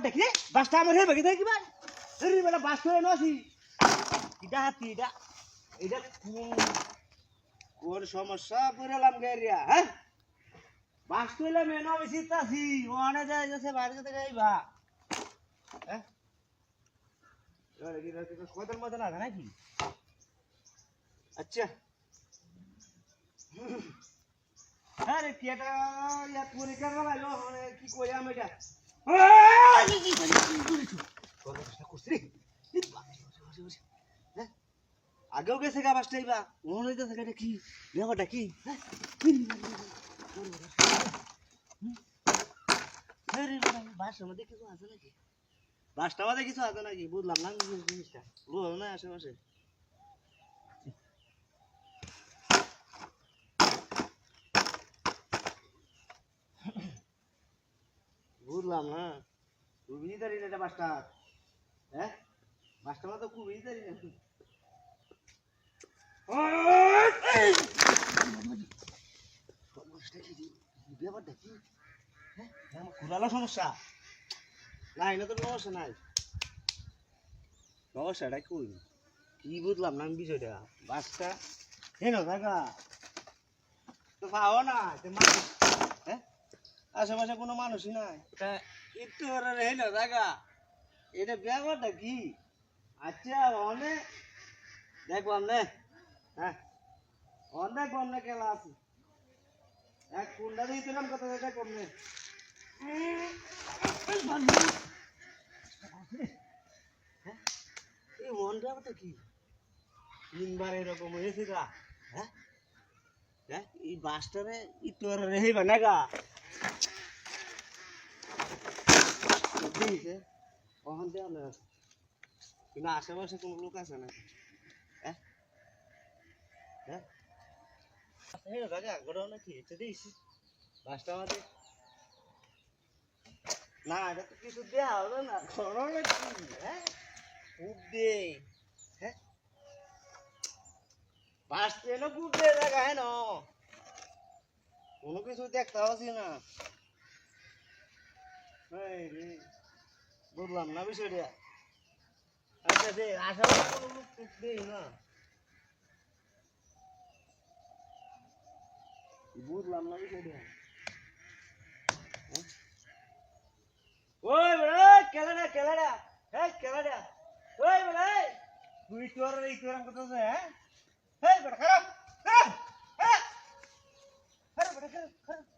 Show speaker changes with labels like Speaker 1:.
Speaker 1: দেখি রে বাসটা আমার হে বাকি থাকি কিবা এরি বেটা বাস করে নছি এটা হাতি এটা কোন সমস্যা পড়লাম গেরিয়া হ্যাঁ বাস কইলে মেনো বেশি তাছি ওনে যায় যাচ্ছে বাইরে থেকে আইবা হ্যাঁ এবারে কি রাতে তো কয়টার মধ্যে না নাকি আচ্ছা আরে কেটা ইয়া পুরি করবা লাইলো মানে কি কইলাম এটা কি করেছো তোর চেষ্টা করছিস হ্যাঁ আগেও গেছে গা বাসটা আইবা মনে হইতাছে এটা কি ব্যাপারটা কি হ্যাঁ আরে বাসের মধ্যে কিছু আছে নাকি বাসটা মধ্যে কিছু আছে নাকি বুঝলাম না জিনিসটা বুঝলো না আশেপাশে বুঝলাম না খুবই দাঁড়িয়ে এটা বাসটা হ্যাঁ বাসটা মতো খুবই দাঁড়িয়ে ব্যাপারটা কি হ্যাঁ ঘুরালো সমস্যা না এটা তো সমস্যা নাই সমস্যাটা কই কি বুঝলাম না আমি বিষয়টা বাসটা হেন থাকা তো পাও না মানুষ হ্যাঁ আশেপাশে কোনো মানুষই নাই একটু হেন থাকা এটা ব্যাপারটা কি আচ্ছা অনেক দেখলাম নে হ্যাঁ অনেক অনেক খেলা আছে এক কুন্ডা দিয়ে দিলাম কত এটা কমনে এই মনটা কি তিনবার এরকম হয়েছে গা হ্যাঁ হ্যাঁ এই বাসটারে একটু রেহে বানা গা কখন দেওয়া না কিন্তু আশেপাশে কোনো লোক আছে না হ্যাঁ হ্যাঁ ঘটনা কি হচ্ছে দিয়েছি বাসটা আমাদের না এটা তো কিছু দেওয়া হবে না ঘটনা কি হ্যাঁ খুব দে হ্যাঁ বাস ট্রেনও খুব দে জায়গা হ্যাঁ না কোনো কিছু দেখতে পাচ্ছি না বুঝলাম না বিষয়টা আচ্ছা দে আশেপাশে কোনো লোক দেই না বুঝলাম না বিষয়টা ওই বড় কেলাডা হ্যাঁ কেলাডা ওই বড় তুই তোর এই তোর কত আছে হ্যাঁ এই বড় খারাপ হ্যাঁ হ্যাঁ বড় খারাপ